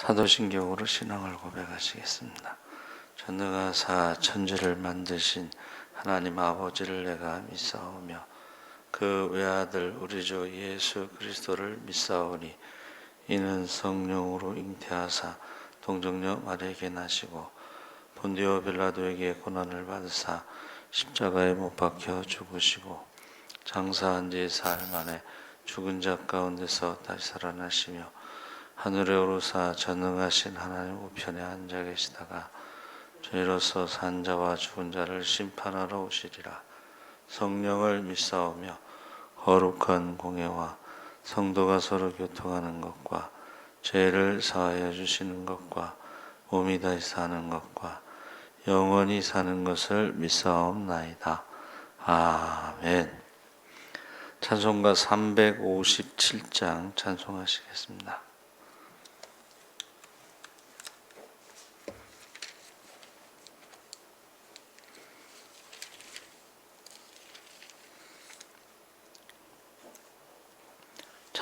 사도신경으로 신앙을 고백하시겠습니다. 전능하사 천지를 만드신 하나님 아버지를 내가 믿사오며 그 외아들 우리 주 예수 그리스도를 믿사오니 이는 성령으로 잉태하사 동정녀 마리아에게 나시고 본디오 빌라도에게 고난을 받으사 십자가에 못 박혀 죽으시고 장사한 지 사흘 만에 죽은 자 가운데서 다시 살아나시며 하늘에 오르사 전능하신 하나님 우편에 앉아 계시다가 저희로서 산 자와 죽은 자를 심판하러 오시리라. 성령을 믿사오며 거룩한 공예와 성도가 서로 교통하는 것과 죄를 사하여 주시는 것과 몸이 다시 사는 것과 영원히 사는 것을 믿사옵나이다. 아멘. 찬송가 357장 찬송하시겠습니다.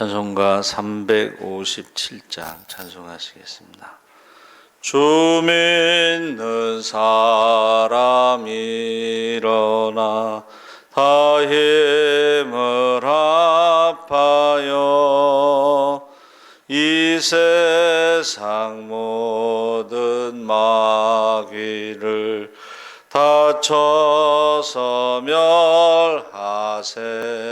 찬송가 357장 찬송하시겠습니다. 주 믿는 사람 일어나 다 힘을 합하여 이 세상 모든 마귀를 다쳐서 멸하세.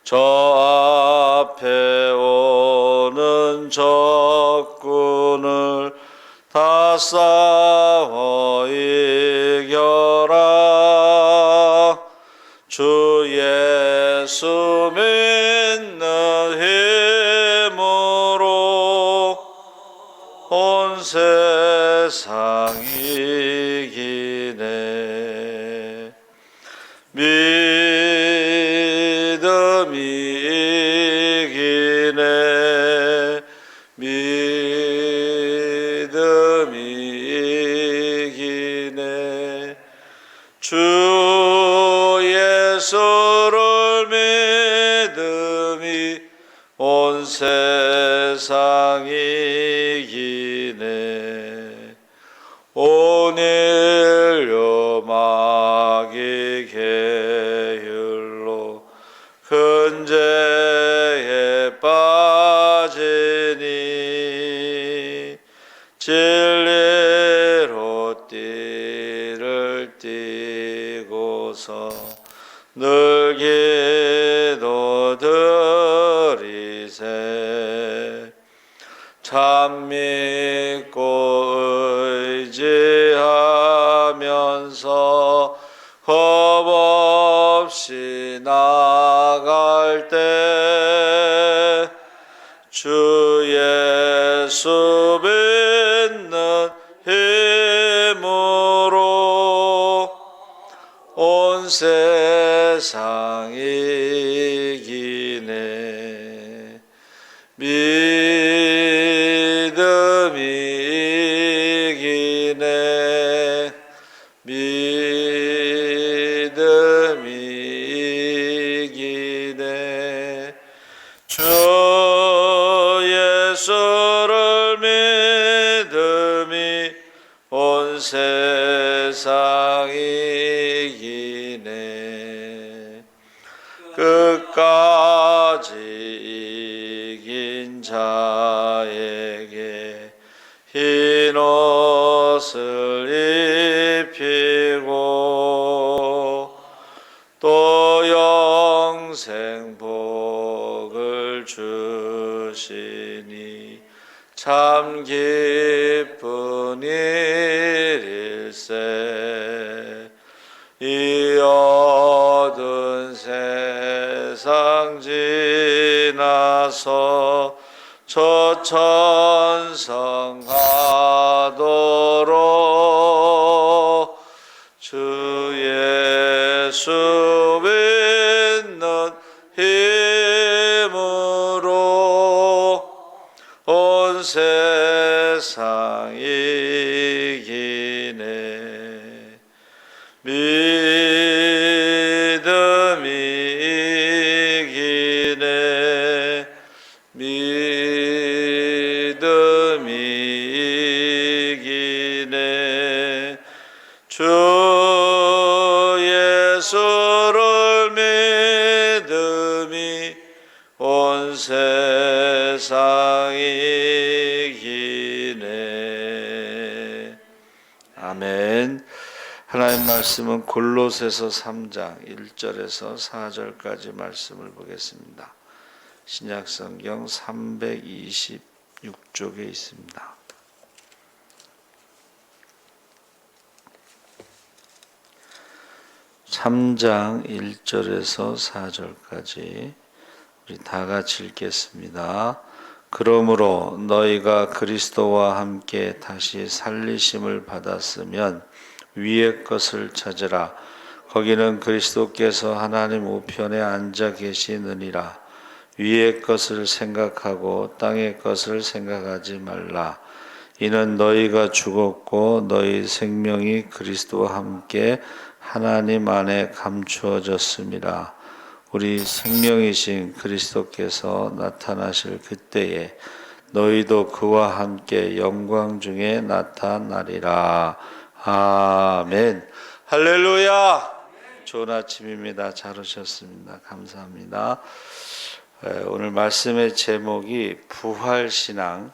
저 앞에 오는 적군을 다 싸워 이겨라. 주 예수 믿는 힘으로 온 세상 이기네. 믿음이 이기네. 믿음이 이기네. 주 예수를 믿음이 온 세상 이기네. 온 인류 마귀 계율로 큰 죄에 빠지니 진리로 띠를 띠고서 늘 기도드리세. 참 믿고 의지하면서 겁없이 나갈 때 주 예수 믿는 힘으로 온 세상 이기네. 믿음이 이기네. 믿음이 이기네. 주 예수를 믿음이 온 세상 이기네. 끝까지 이긴 자에게 흰 옷을 입히고 또 영생 복을 주시니 참 기쁜 일일세. 이 어두운 세상 지나서 저 천성 가도록 주 예수 믿는 힘으로 온 세상 이기네. 믿음이 이기네. 믿음 아멘. 하나님 말씀은 골로새서 3장 1절에서 4절까지 말씀을 보겠습니다. 신약성경 326쪽에 있습니다. (3장) 1절에서 4절까지 우리 다 같이 읽겠습니다. 그러므로 너희가 그리스도와 함께 다시 살리심을 받았으면 위의 것을 찾으라. 거기는 그리스도께서 하나님 우편에 앉아 계시느니라. 위의 것을 생각하고 땅의 것을 생각하지 말라. 이는 너희가 죽었고 너희 생명이 그리스도와 함께 하나님 안에 감추어졌음이라. 우리 생명이신 그리스도께서 나타나실 그때에 너희도 그와 함께 영광 중에 나타나리라. 아멘. 할렐루야. 좋은 아침입니다. 잘 오셨습니다. 감사합니다. 오늘 말씀의 제목이 부활신앙입니다.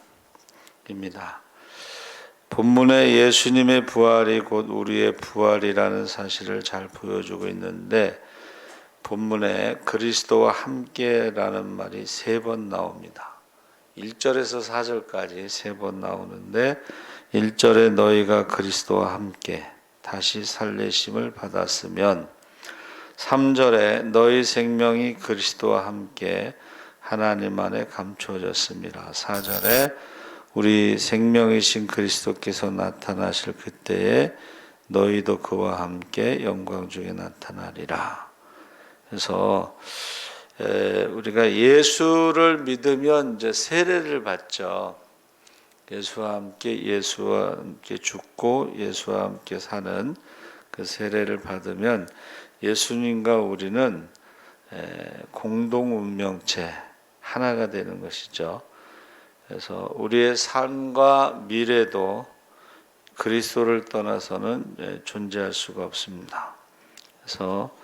본문에 예수님의 부활이 곧 우리의 부활이라는 사실을 잘 보여주고 있는데, 본문에 그리스도와 함께라는 말이 3번 나옵니다. 1절에서 4절까지 3번 나오는데, 1절에 너희가 그리스도와 함께 다시 살리심을 받았으면, 3절에 너희 생명이 그리스도와 함께 하나님 안에 감추어졌습니다. 4절에 우리 생명이신 그리스도께서 나타나실 그때에 너희도 그와 함께 영광 중에 나타나리라. 그래서 우리가 예수를 믿으면 이제 세례를 받죠. 예수와 함께 죽고 예수와 함께 사는 그 세례를 받으면 예수님과 우리는 공동 운명체 하나가 되는 것이죠. 그래서 우리의 삶과 미래도 그리스도를 떠나서는 존재할 수가 없습니다. 그래서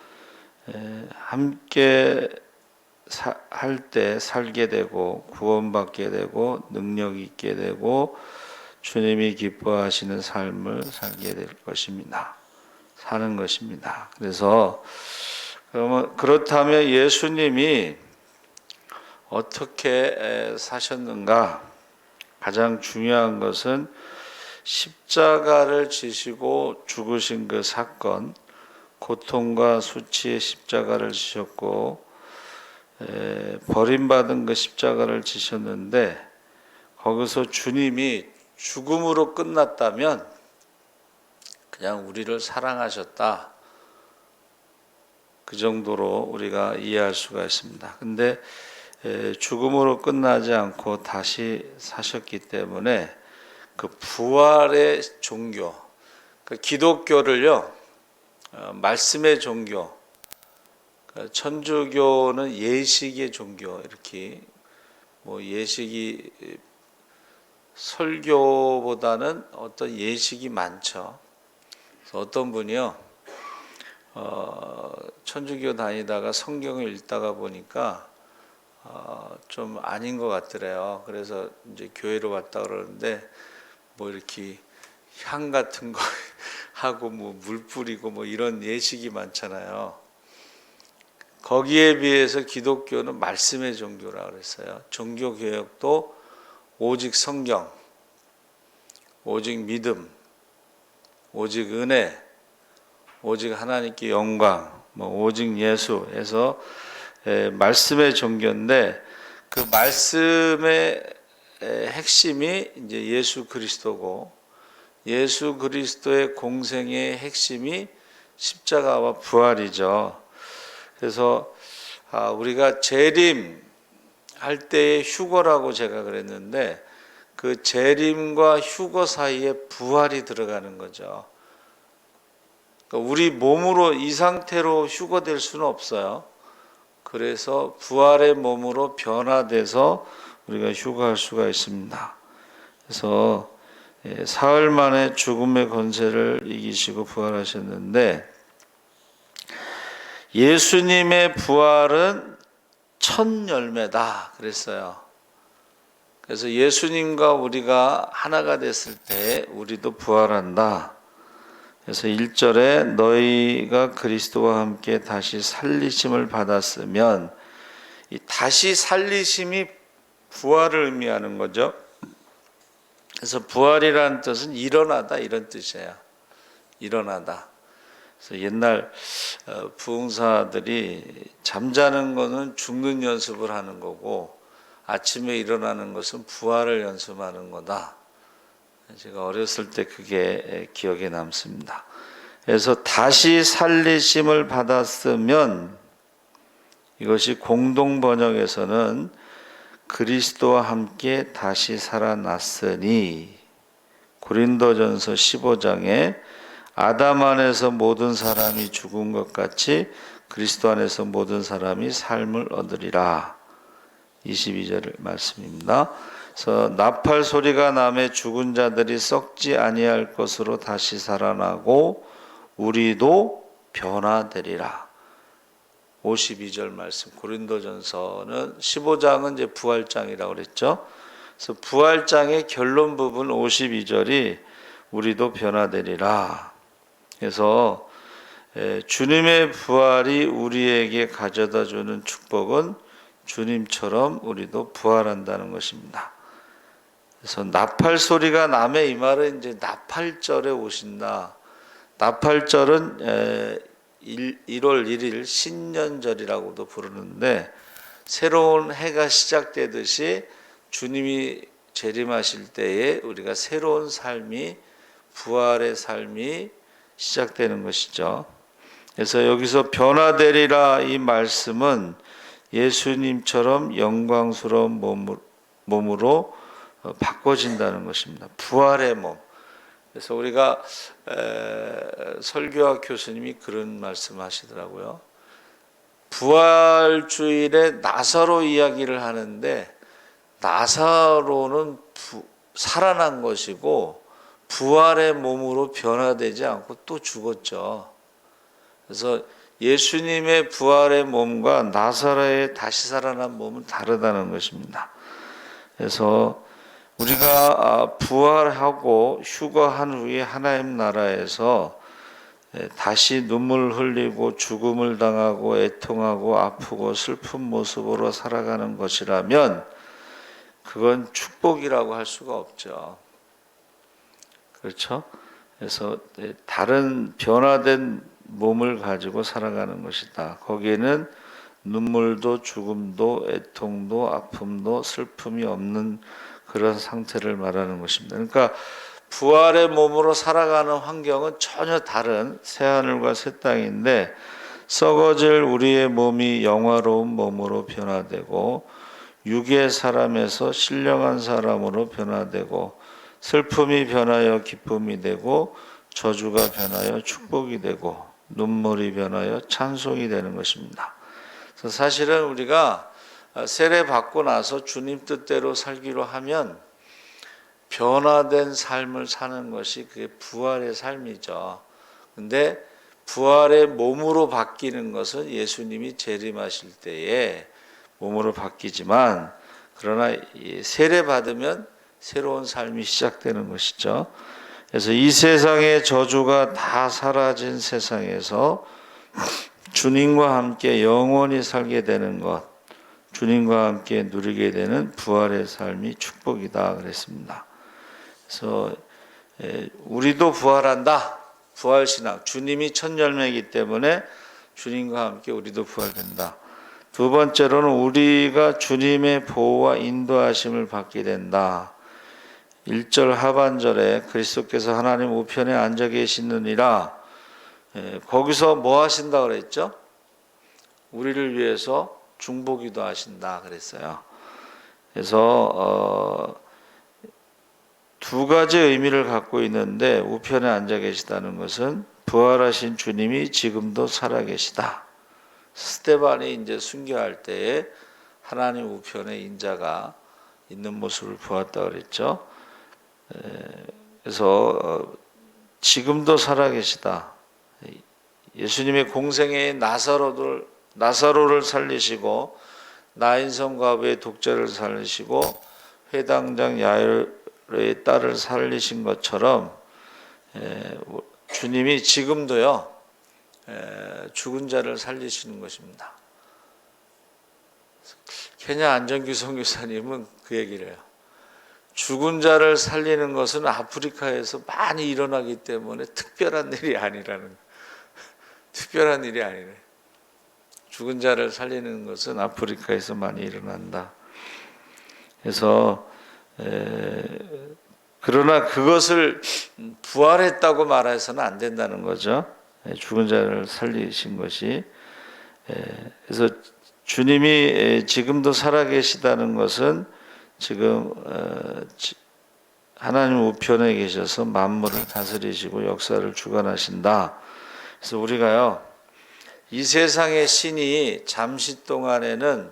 함께 할 때 살게 되고 구원받게 되고 능력 있게 되고 주님이 기뻐하시는 삶을 살게 될 것입니다. 사는 것입니다. 그래서 그렇다면 예수님이 어떻게 사셨는가? 가장 중요한 것은 십자가를 지시고 죽으신 그 사건, 고통과 수치의 십자가를 지셨고 버림받은 그 십자가를 지셨는데, 거기서 주님이 죽음으로 끝났다면 그냥 우리를 사랑하셨다, 그 정도로 우리가 이해할 수가 있습니다. 근데 죽음으로 끝나지 않고 다시 사셨기 때문에 그 부활의 종교, 그 기독교를요, 말씀의 종교, 천주교는 예식의 종교, 이렇게 예식이 설교보다는 어떤 예식이 많죠. 그래서 어떤 분이요, 천주교 다니다가 성경을 읽다가 보니까 좀 아닌 것 같더래요. 그래서 이제 교회로 왔다 그러는데 이렇게 향 같은 거 하고 물 뿌리고 이런 예식이 많잖아요. 거기에 비해서 기독교는 말씀의 종교라 그랬어요. 종교 개혁도 오직 성경, 오직 믿음, 오직 은혜, 오직 하나님께 영광, 오직 예수 해서 말씀의 종교인데, 그 말씀의 핵심이 이제 예수 그리스도고, 예수 그리스도의 공생의 핵심이 십자가와 부활이죠. 그래서 우리가 재림 할 때의 휴거라고 제가 그랬는데, 그 재림과 휴거 사이에 부활이 들어가는 거죠. 그러니까 우리 몸으로 이 상태로 휴거될 수는 없어요. 그래서 부활의 몸으로 변화돼서 우리가 휴거할 수가 있습니다. 그래서 사흘 만에 죽음의 권세를 이기시고 부활하셨는데, 예수님의 부활은 첫 열매다 그랬어요. 그래서 예수님과 우리가 하나가 됐을 때 우리도 부활한다. 그래서 1절에 너희가 그리스도와 함께 다시 살리심을 받았으면, 이 다시 살리심이 부활을 의미하는 거죠. 그래서 부활이라는 뜻은 일어나다 이런 뜻이에요. 일어나다. 그래서 옛날 부흥사들이 잠자는 거는 죽는 연습을 하는 거고 아침에 일어나는 것은 부활을 연습하는 거다. 제가 어렸을 때 그게 기억에 남습니다. 그래서 다시 살리심을 받았으면, 이것이 공동 번역에서는 그리스도와 함께 다시 살아났으니, 고린도전서 15장에 아담 안에서 모든 사람이 죽은 것 같이 그리스도 안에서 모든 사람이 삶을 얻으리라. 22절 말씀입니다. 그래서 나팔 소리가 나매 죽은 자들이 썩지 아니할 것으로 다시 살아나고 우리도 변화되리라. 52절 말씀. 고린도전서는 15장은 이제 부활장이라고 그랬죠. 그래서 부활장의 결론 부분 52절이 우리도 변화되리라. 그래서 주님의 부활이 우리에게 가져다 주는 축복은 주님처럼 우리도 부활한다는 것입니다. 그래서 나팔 소리가 나매, 이 말은 이제 나팔절에 오신다. 나팔절은 1월 1일 신년절이라고도 부르는데, 새로운 해가 시작되듯이 주님이 재림하실 때에 우리가 새로운 삶이, 부활의 삶이 시작되는 것이죠. 그래서 여기서 변화되리라 이 말씀은 예수님처럼 영광스러운 몸으로 바꿔진다는 것입니다. 부활의 몸. 그래서 우리가 설교학 교수님이 그런 말씀하시더라고요. 부활주일에 나사로 이야기를 하는데, 나사로는 살아난 것이고 부활의 몸으로 변화되지 않고 또 죽었죠. 그래서 예수님의 부활의 몸과 나사로의 다시 살아난 몸은 다르다는 것입니다. 그래서 우리가 부활하고 휴거한 후에 하나님 나라에서 다시 눈물 흘리고 죽음을 당하고 애통하고 아프고 슬픈 모습으로 살아가는 것이라면 그건 축복이라고 할 수가 없죠. 그렇죠? 그래서 다른 변화된 몸을 가지고 살아가는 것이다. 거기에는 눈물도 죽음도 애통도 아픔도 슬픔이 없는 그런 상태를 말하는 것입니다. 그러니까 부활의 몸으로 살아가는 환경은 전혀 다른 새하늘과 새 땅인데, 썩어질 우리의 몸이 영화로운 몸으로 변화되고 육의 사람에서 신령한 사람으로 변화되고, 슬픔이 변하여 기쁨이 되고 저주가 변하여 축복이 되고 눈물이 변하여 찬송이 되는 것입니다. 그래서 사실은 우리가 세례 받고 나서 주님 뜻대로 살기로 하면 변화된 삶을 사는 것이 그게 부활의 삶이죠. 근데 부활의 몸으로 바뀌는 것은 예수님이 재림하실 때에 몸으로 바뀌지만, 그러나 세례 받으면 새로운 삶이 시작되는 것이죠. 그래서 이 세상의 저주가 다 사라진 세상에서 주님과 함께 영원히 살게 되는 것, 주님과 함께 누리게 되는 부활의 삶이 축복이다 그랬습니다. 그래서 우리도 부활한다. 부활신앙. 주님이 첫 열매이기 때문에 주님과 함께 우리도 부활된다. 두 번째로는 우리가 주님의 보호와 인도하심을 받게 된다. 1절 하반절에 그리스도께서 하나님 우편에 앉아 계시느니라, 거기서 뭐 하신다 그랬죠? 우리를 위해서 중보기도 하신다 그랬어요. 그래서 두 가지 의미를 갖고 있는데, 우편에 앉아 계시다는 것은 부활하신 주님이 지금도 살아 계시다. 스데반이 이제 순교할 때에 하나님 우편에 인자가 있는 모습을 보았다 그랬죠. 그래서 지금도 살아계시다. 예수님의 공생애의 나사로를 살리시고 나인성 과부의 독자를 살리시고 회당장 야이로의 딸을 살리신 것처럼 주님이 지금도요 죽은 자를 살리시는 것입니다. 케냐 안정규 선교사님은 그 얘기를 해요. 죽은 자를 살리는 것은 아프리카에서 많이 일어나기 때문에 특별한 일이 아니라는, 특별한 일이 아니래. 죽은 자를 살리는 것은 아프리카에서 많이 일어난다. 그래서 그러나 그것을 부활했다고 말해서는 안 된다는 거죠. 죽은 자를 살리신 것이. 그래서 주님이 지금도 살아계시다는 것은 지금 하나님 우편에 계셔서 만물을 다스리시고 역사를 주관하신다. 그래서 우리가요 이 세상의 신이 잠시 동안에는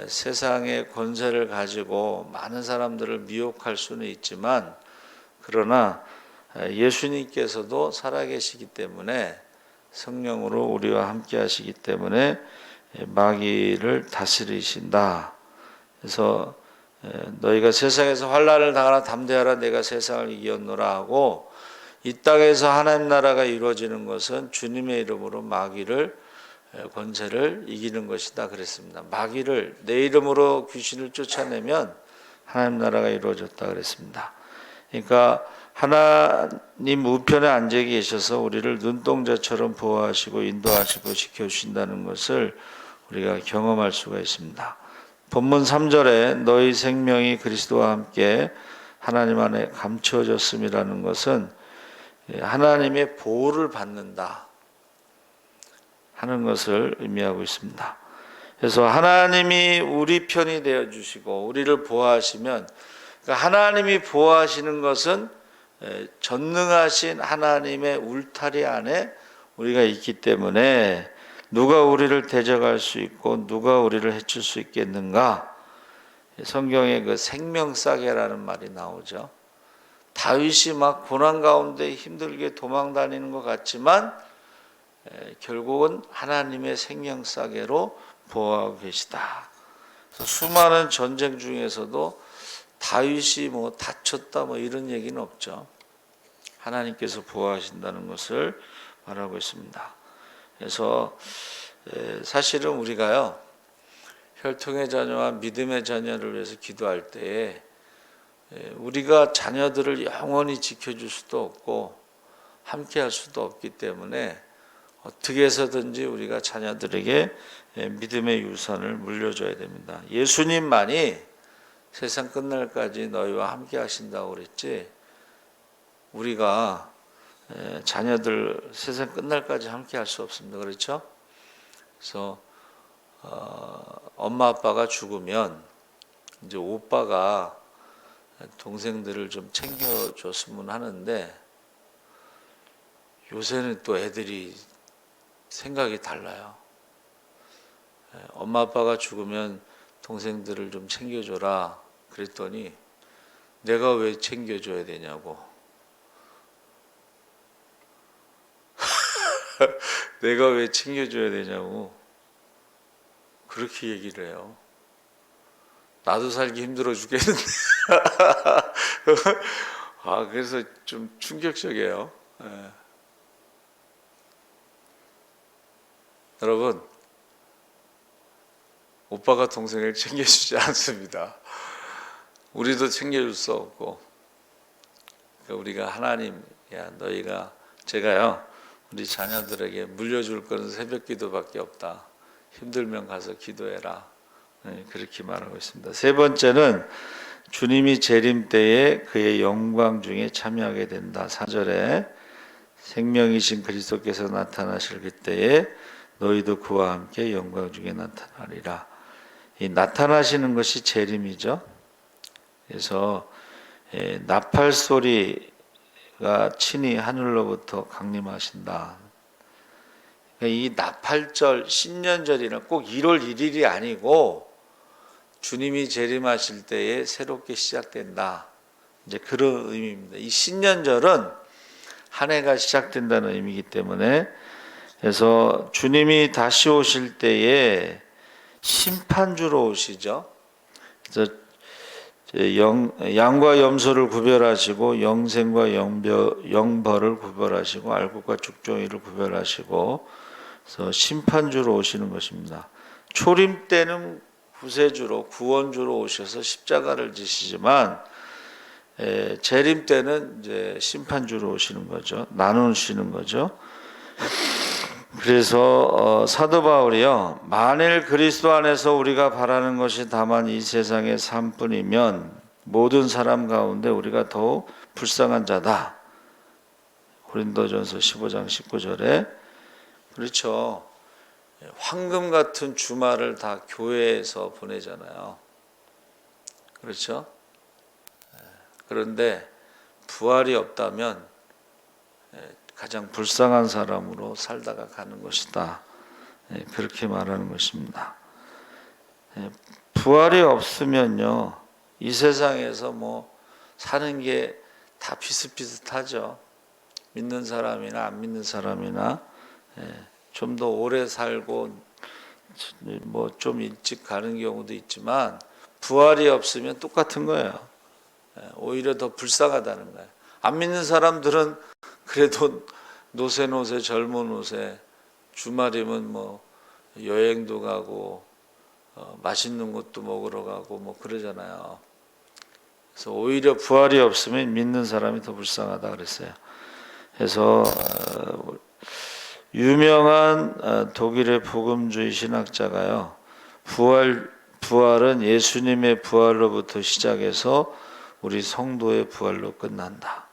세상의 권세를 가지고 많은 사람들을 미혹할 수는 있지만, 그러나 예수님께서도 살아계시기 때문에 성령으로 우리와 함께 하시기 때문에 마귀를 다스리신다. 그래서 너희가 세상에서 환난을 당하나 담대하라, 내가 세상을 이겼노라 하고, 이 땅에서 하나님 나라가 이루어지는 것은 주님의 이름으로 마귀를 권세를 이기는 것이다 그랬습니다. 마귀를 내 이름으로 귀신을 쫓아내면 하나님 나라가 이루어졌다 그랬습니다. 그러니까 하나님 우편에 앉아 계셔서 우리를 눈동자처럼 보호하시고 인도하시고 지켜주신다는 것을 우리가 경험할 수가 있습니다. 본문 3절에 너희 생명이 그리스도와 함께 하나님 안에 감추어졌음이라는 것은 하나님의 보호를 받는다 하는 것을 의미하고 있습니다. 그래서 하나님이 우리 편이 되어 주시고 우리를 보호하시면, 그러니까 하나님이 보호하시는 것은 전능하신 하나님의 울타리 안에 우리가 있기 때문에 누가 우리를 대적할 수 있고 누가 우리를 해칠 수 있겠는가? 성경에 그 생명싸개라는 말이 나오죠. 다윗이 막 고난 가운데 힘들게 도망 다니는 것 같지만 결국은 하나님의 생명싸개로 보호하고 계시다. 그래서 수많은 전쟁 중에서도 다윗이 뭐 다쳤다 뭐 이런 얘기는 없죠. 하나님께서 보호하신다는 것을 말하고 있습니다. 그래서 사실은 우리가요 혈통의 자녀와 믿음의 자녀를 위해서 기도할 때에 우리가 자녀들을 영원히 지켜줄 수도 없고 함께 할 수도 없기 때문에 어떻게 해서든지 우리가 자녀들에게 믿음의 유산을 물려줘야 됩니다. 예수님만이 세상 끝날까지 너희와 함께 하신다고 그랬지, 우리가 자녀들 세상 끝날까지 함께 할 수 없습니다. 그렇죠? 그래서 엄마 아빠가 죽으면 이제 오빠가 동생들을 좀 챙겨줬으면 하는데, 요새는 또 애들이 생각이 달라요. 엄마 아빠가 죽으면 동생들을 좀 챙겨줘라 그랬더니 내가 왜 챙겨줘야 되냐고. 내가 왜 챙겨줘야 되냐고 그렇게 얘기를 해요. 나도 살기 힘들어 죽겠는데. 그래서 좀 충격적이에요. 여러분, 오빠가 동생을 챙겨주지 않습니다. 우리도 챙겨줄 수 없고, 그러니까 우리가 하나님, 제가요 우리 자녀들에게 물려줄 거는 새벽 기도밖에 없다. 힘들면 가서 기도해라. 그렇게 말하고 있습니다. 세 번째는 주님이 재림 때에 그의 영광 중에 참여하게 된다. 4절에 생명이신 그리스도께서 나타나실 그때에 너희도 그와 함께 영광 중에 나타나리라. 이 나타나시는 것이 재림이죠. 그래서 나팔 소리가 친히 하늘로부터 강림하신다. 이 나팔절 신년절이나 꼭 1월 1일이 아니고 주님이 재림하실 때에 새롭게 시작된다. 이제 그런 의미입니다. 이 신년절은 한 해가 시작된다는 의미이기 때문에, 그래서 주님이 다시 오실 때에 심판주로 오시죠. 그래서 양과 염소를 구별하시고 영생과 영벌을 구별하시고 알곡과 죽종이를 구별하시고 그래서 심판주로 오시는 것입니다. 초림 때는 구세주로 구원주로 오셔서 십자가를 지시지만 재림 때는 이제 심판주로 오시는 거죠. 나누시는 거죠. 그래서 사도 바울이요, 만일 그리스도 안에서 우리가 바라는 것이 다만 이 세상의 삶뿐이면 모든 사람 가운데 우리가 더욱 불쌍한 자다. 고린도전서 15장 19절에 그렇죠. 황금 같은 주말을 다 교회에서 보내잖아요. 그렇죠? 그런데 부활이 없다면 가장 불쌍한 사람으로 살다가 가는 것이다. 그렇게 말하는 것입니다. 부활이 없으면요, 이 세상에서 뭐 사는 게 다 비슷비슷하죠. 믿는 사람이나 안 믿는 사람이나 좀 더 오래 살고 뭐 좀 일찍 가는 경우도 있지만 부활이 없으면 똑같은 거예요. 오히려 더 불쌍하다는 거예요. 안 믿는 사람들은 그래도 노세 젊은 옷에 주말이면 뭐 여행도 가고 맛있는 것도 먹으러 가고 뭐 그러잖아요. 그래서 오히려 부활이 없으면 믿는 사람이 더 불쌍하다 그랬어요. 그래서 유명한 독일의 복음주의 신학자가요, 부활은 예수님의 부활로부터 시작해서 우리 성도의 부활로 끝난다.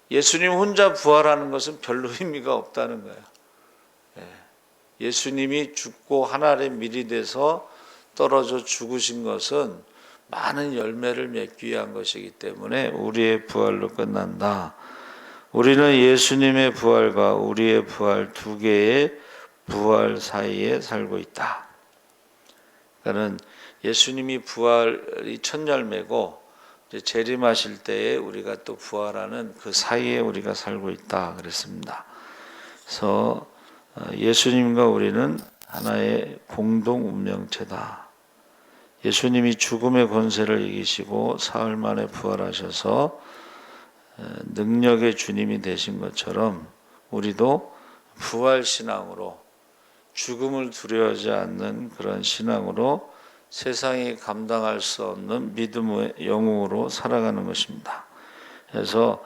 예수님 혼자 부활하는 것은 별로 의미가 없다는 거예요. 예수님이 죽고 하늘에 미리 돼서 떨어져 죽으신 것은 많은 열매를 맺기 위한 것이기 때문에 우리의 부활로 끝난다. 우리는 예수님의 부활과 우리의 부활 두 개의 부활 사이에 살고 있다. 그러니까는 예수님이 부활이 첫 열매고 재림하실 때에 우리가 또 부활하는 그 사이에 우리가 살고 있다 그랬습니다. 그래서 예수님과 우리는 하나의 공동 운명체다. 예수님이 죽음의 권세를 이기시고 사흘 만에 부활하셔서 능력의 주님이 되신 것처럼 우리도 부활 신앙으로 죽음을 두려워하지 않는 그런 신앙으로 세상이 감당할 수 없는 믿음의 영웅으로 살아가는 것입니다. 그래서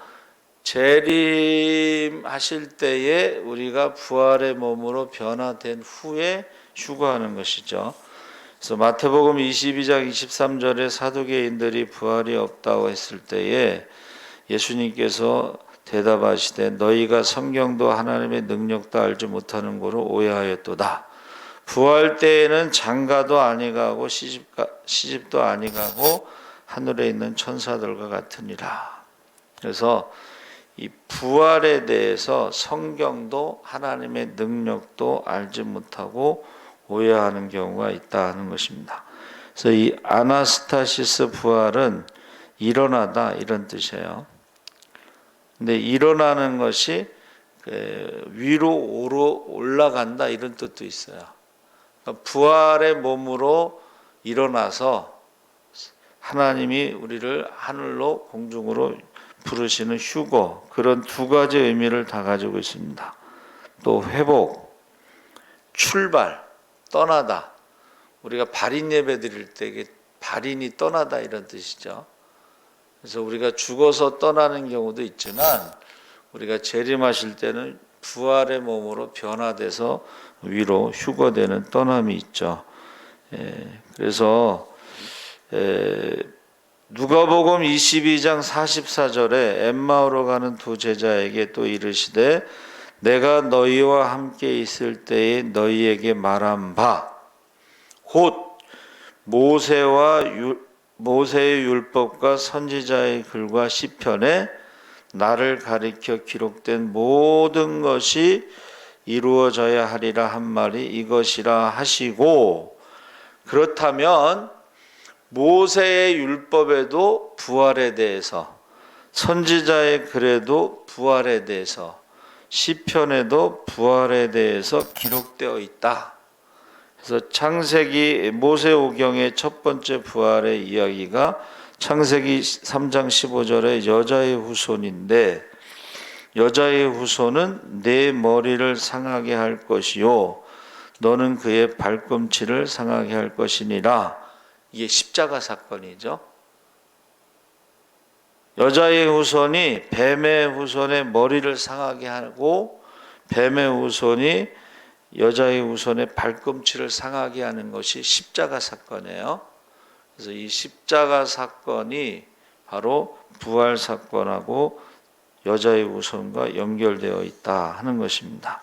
재림하실 때에 우리가 부활의 몸으로 변화된 후에 휴거하는 것이죠. 그래서 마태복음 22장 23절에 사두개인들이 부활이 없다고 했을 때에 예수님께서 대답하시되 너희가 성경도 하나님의 능력도 알지 못하는 거로 오해하였도다. 부활 때에는 장가도 아니가고 시집도 아니가고 하늘에 있는 천사들과 같으니라. 그래서 이 부활에 대해서 성경도 하나님의 능력도 알지 못하고 오해하는 경우가 있다는 것입니다. 그래서 이 아나스타시스 부활은 일어나다 이런 뜻이에요. 근데 일어나는 것이 위로 올라간다 이런 뜻도 있어요. 그러니까 부활의 몸으로 일어나서 하나님이 우리를 하늘로 공중으로 부르시는 휴거, 그런 두 가지 의미를 다 가지고 있습니다. 또 회복, 출발, 떠나다. 우리가 발인 예배 드릴 때 발인이 떠나다 이런 뜻이죠. 그래서 우리가 죽어서 떠나는 경우도 있지만 우리가 재림하실 때는 부활의 몸으로 변화돼서 위로 휴거되는 떠남이 있죠. 그래서 누가복음 22장 44절에 엠마오로 가는 두 제자에게 또 이르시되 내가 너희와 함께 있을 때에 너희에게 말한 바 곧 모세의 율법과 선지자의 글과 시편에 나를 가리켜 기록된 모든 것이 이루어져야 하리라 한 말이 이것이라 하시고, 그렇다면 모세의 율법에도 부활에 대해서, 선지자의 글에도 부활에 대해서, 시편에도 부활에 대해서 기록되어 있다. 그래서 창세기 모세오경의 첫 번째 부활의 이야기가 창세기 3장 15절의 여자의 후손인데, 여자의 후손은 내 머리를 상하게 할 것이요 너는 그의 발꿈치를 상하게 할 것이니라. 이게 십자가 사건이죠. 여자의 후손이 뱀의 후손의 머리를 상하게 하고 뱀의 후손이 여자의 후손의 발꿈치를 상하게 하는 것이 십자가 사건이에요. 그래서 이 십자가 사건이 바로 부활 사건하고 여자의 후손과 연결되어 있다 하는 것입니다.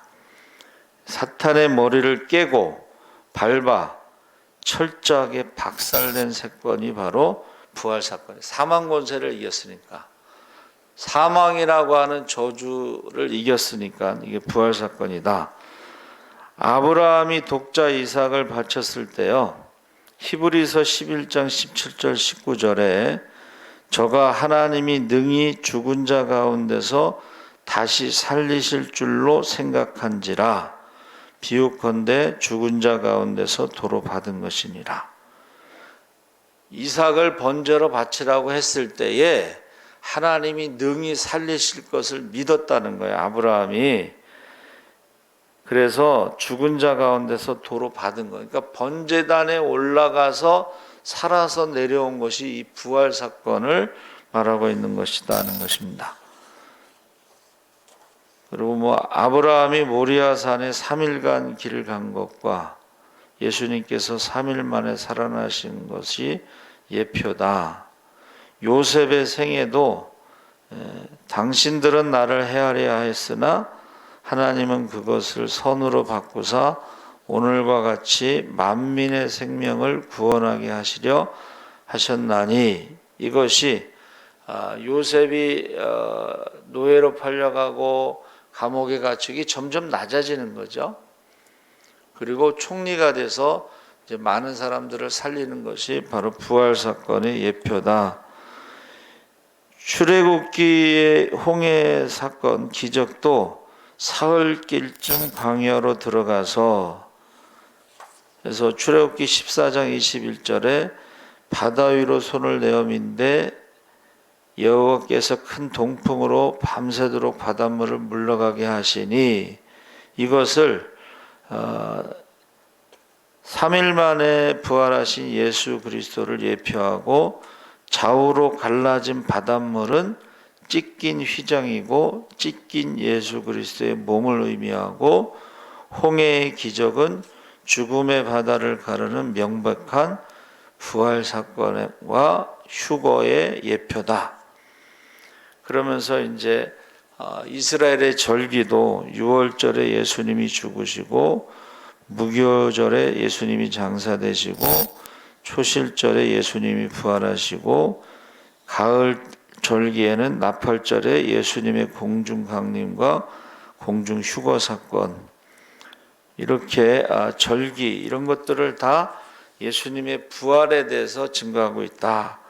사탄의 머리를 깨고 밟아 철저하게 박살낸 사건이 바로 부활 사건이에요. 사망 권세를 이겼으니까, 사망이라고 하는 저주를 이겼으니까 이게 부활 사건이다. 아브라함이 독자 이삭을 바쳤을 때요, 히브리서 11장 17절 19절에 저가 하나님이 능히 죽은 자 가운데서 다시 살리실 줄로 생각한지라 비유컨대 죽은 자 가운데서 도로 받은 것이니라. 이삭을 번제로 바치라고 했을 때에 하나님이 능히 살리실 것을 믿었다는 거예요, 아브라함이. 그래서 죽은 자 가운데서 도로 받은 거예요. 그러니까 번제단에 올라가서 살아서 내려온 것이 이 부활 사건을 말하고 있는 것이다 하는 것입니다. 그리고 아브라함이 모리아산에 3일간 길을 간 것과 예수님께서 3일 만에 살아나신 것이 예표다. 요셉의 생애도 당신들은 나를 헤아려야 했으나 하나님은 그것을 선으로 바꾸사 오늘과 같이 만민의 생명을 구원하게 하시려 하셨나니, 이것이 요셉이 노예로 팔려가고 감옥에 갇히기 점점 낮아지는 거죠. 그리고 총리가 돼서 이제 많은 사람들을 살리는 것이 바로 부활 사건의 예표다. 출애굽기의 홍해 사건 기적도 사흘길쯤 광야로 들어가서, 그래서 출애굽기 14장 21절에 바다 위로 손을 내어 민데 여호와께서 큰 동풍으로 밤새도록 바닷물을 물러가게 하시니, 이것을 3일 만에 부활하신 예수 그리스도를 예표하고, 좌우로 갈라진 바닷물은 찢긴 휘장이고 찢긴 예수 그리스도의 몸을 의미하고, 홍해의 기적은 죽음의 바다를 가르는 명백한 부활 사건과 휴거의 예표다. 그러면서 이제 이스라엘의 절기도 6월절에 예수님이 죽으시고, 무교절에 예수님이 장사되시고, 초실절에 예수님이 부활하시고, 가을 절기에는 나팔절에 예수님의 공중 강림과 공중 휴거 사건, 이렇게 절기 이런 것들을 다 예수님의 부활에 대해서 증거하고 있다.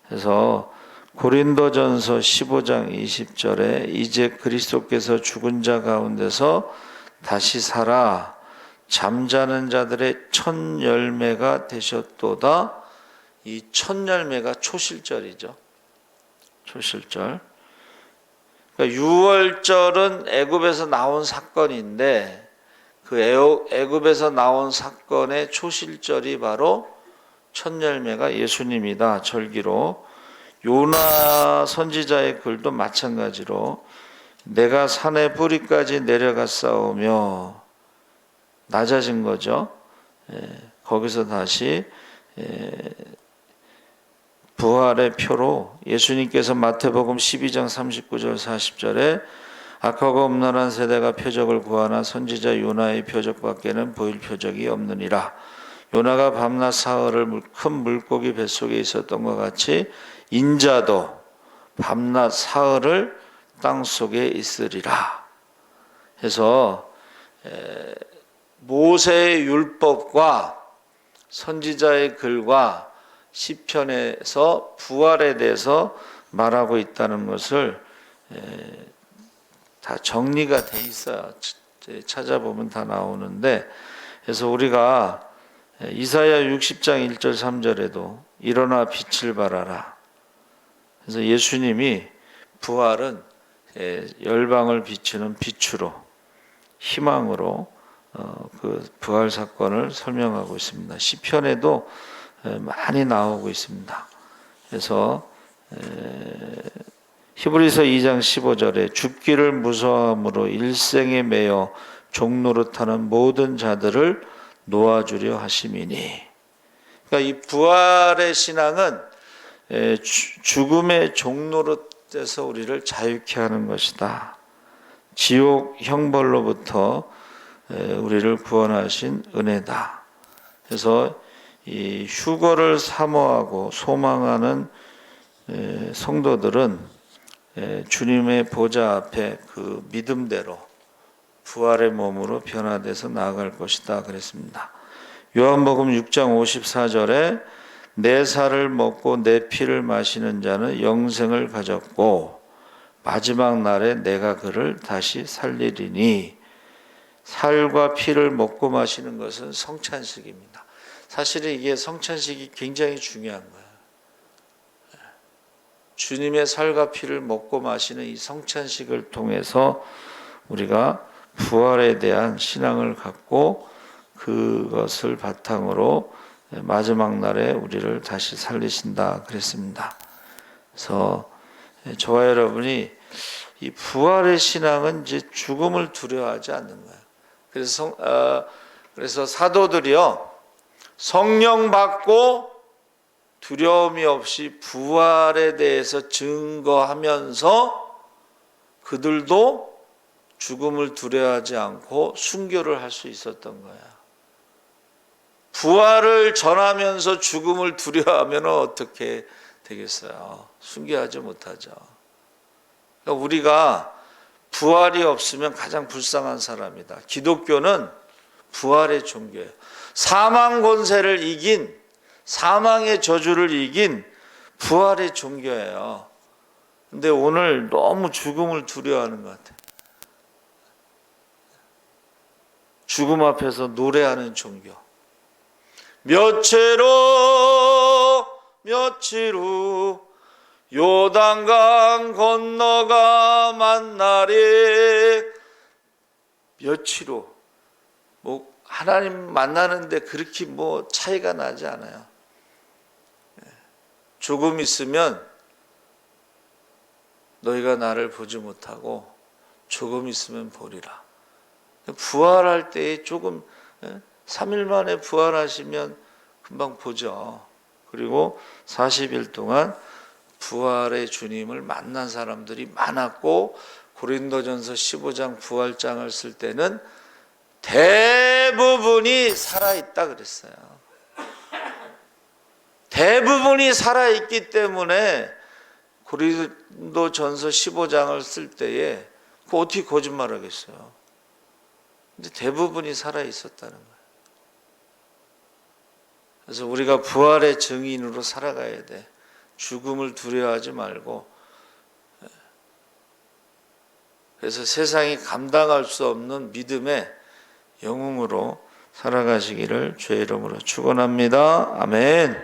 그래서 고린도전서 15장 20절에 이제 그리스도께서 죽은 자 가운데서 다시 살아 잠자는 자들의 첫 열매가 되셨도다. 이 첫 열매가 초실절이죠. 초실절. 그러니까 6월절은 애굽에서 나온 사건인데, 그 애굽에서 나온 사건의 초실절이 바로 첫 열매가 예수님이다. 절기로. 요나 선지자의 글도 마찬가지로 내가 산의 뿌리까지 내려갔사오며, 낮아진 거죠. 거기서 다시 부활의 표로 예수님께서 마태복음 12장 39절 40절에 악하고 음란한 세대가 표적을 구하나 선지자 요나의 표적밖에는 보일 표적이 없느니라. 요나가 밤낮 사흘을 큰 물고기 뱃속에 있었던 것 같이 인자도 밤낮 사흘을 땅속에 있으리라. 해서 모세의 율법과 선지자의 글과 시편에서 부활에 대해서 말하고 있다는 것을 다 정리가 돼 있어요. 찾아보면 다 나오는데, 그래서 우리가 이사야 60장 1절 3절에도 일어나 빛을 발하라. 그래서 예수님이 부활은 열방을 비추는 빛으로, 희망으로 그 부활 사건을 설명하고 있습니다. 시편에도 많이 나오고 있습니다. 그래서 히브리서 2장 15절에 죽기를 무서워함으로 일생에 매여 종노릇하는 모든 자들을 놓아주려 하심이니. 그러니까 이 부활의 신앙은 죽음의 종노릇에서 우리를 자유케 하는 것이다. 지옥 형벌로부터 우리를 구원하신 은혜다. 그래서 이 휴거를 사모하고 소망하는 성도들은 주님의 보좌 앞에 그 믿음대로 부활의 몸으로 변화돼서 나아갈 것이다 그랬습니다. 요한복음 6장 54절에 내 살을 먹고 내 피를 마시는 자는 영생을 가졌고 마지막 날에 내가 그를 다시 살리리니. 살과 피를 먹고 마시는 것은 성찬식입니다. 사실은 이게 성찬식이 굉장히 중요한 거예요. 주님의 살과 피를 먹고 마시는 이 성찬식을 통해서 우리가 부활에 대한 신앙을 갖고 그것을 바탕으로 마지막 날에 우리를 다시 살리신다 그랬습니다. 그래서 저와 여러분이 이 부활의 신앙은 이제 죽음을 두려워하지 않는 거예요. 그래서 사도들이요, 성령 받고 두려움이 없이 부활에 대해서 증거하면서 그들도 죽음을 두려워하지 않고 순교를 할 수 있었던 거야. 부활을 전하면서 죽음을 두려워하면 어떻게 되겠어요? 순교하지 못하죠. 그러니까 우리가 부활이 없으면 가장 불쌍한 사람이다. 기독교는 부활의 종교예요. 사망 권세를 이긴, 사망의 저주를 이긴 부활의 종교예요. 근데 오늘 너무 죽음을 두려워하는 것 같아요. 죽음 앞에서 노래하는 종교. 며칠 후 요단강 건너가 만나리. 며칠 후. 뭐 하나님 만나는데 그렇게 뭐 차이가 나지 않아요. 조금 있으면 너희가 나를 보지 못하고 조금 있으면 보리라. 부활할 때에 조금 3일 만에 부활하시면 금방 보죠. 그리고 40일 동안 부활의 주님을 만난 사람들이 많았고, 고린도전서 15장 부활장을 쓸 때는 대부분이 살아있다 그랬어요. 대부분이 살아있기 때문에 고린도전서 15장을 쓸 때에 어떻게 거짓말하겠어요. 근데 대부분이 살아있었다는 거예요. 그래서 우리가 부활의 증인으로 살아가야 돼. 죽음을 두려워하지 말고. 그래서 세상이 감당할 수 없는 믿음의 영웅으로 살아가시기를 주의 이름으로 축원합니다. 아멘.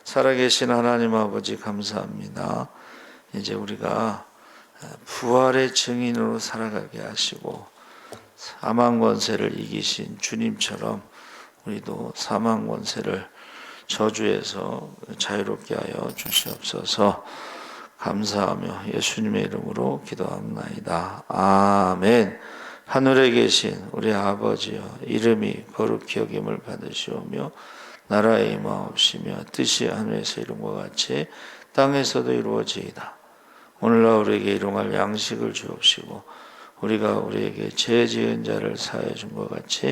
살아계신 하나님 아버지 감사합니다. 이제 우리가 부활의 증인으로 살아가게 하시고 사망 권세를 이기신 주님처럼 우리도 사망 권세를 저주에서 자유롭게 하여 주시옵소서. 감사하며 예수님의 이름으로 기도합나이다. 아멘. 하늘에 계신 우리 아버지여, 이름이 거룩히 여김을 받으시오며 나라의 임하옵시며 뜻이 하늘에서 이룬 것 같이 땅에서도 이루어지이다. 오늘날 우리에게 일용할 양식을 주옵시고 우리가 우리에게 죄 지은 자를 사하여 준 것 같이